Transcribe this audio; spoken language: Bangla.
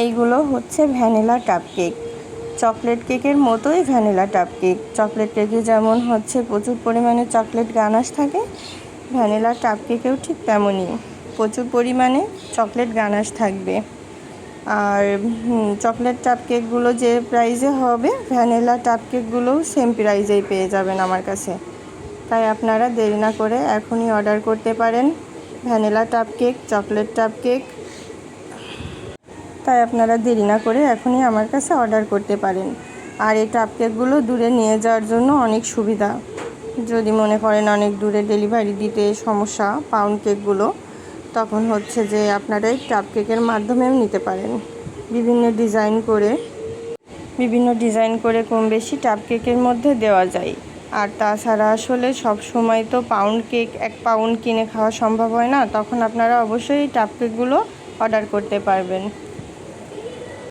এইগুলো হচ্ছে ভ্যানিলা কাপ কেক। চকলেট কেকের মতোই ভ্যানিলা কাপ কেক। চকলেট কেকে যেমন হচ্ছে প্রচুর পরিমাণে চকলেট গানাশ থাকে, ভ্যানিলা কাপ কেকেও ঠিক তেমনই প্রচুর পরিমাণে চকলেট গানাশ থাকবে। আর চকলেট কাপ কেকগুলো যে প্রাইসে হবে, ভ্যানিলা কাপ কেকগুলোও সেম প্রাইসেই পেয়ে যাবেন আমার কাছে। তাই আপনারা দেরি না করে এখনই অর্ডার করতে পারেন vanilla cup cake, chocolate cup cake. তাই আপনারা দেরি না করে এখনই আমার কাছে অর্ডার করতে পারেন। আর এই কাপ কেকগুলো দূরে নিয়ে যাওয়ার জন্য অনেক সুবিধা। যদি মনে করেন অনেক দূরে ডেলিভারি দিতে সমস্যা পাউন্ড কেকগুলো, তখন হচ্ছে যে আপনারা এই কাপ কেকের মাধ্যমেও নিতে পারেন। বিভিন্ন ডিজাইন করে কম বেশি কাপ কেকের মধ্যে দেওয়া যায়। আর তাছাড়া আসলে সব সময় তো পাউন্ড কেক 1 পাউন্ড কিনে খাওয়া সম্ভব হয় না, তখন আপনারা অবশ্যই এই কাপ কেকগুলো অর্ডার করতে পারবেন।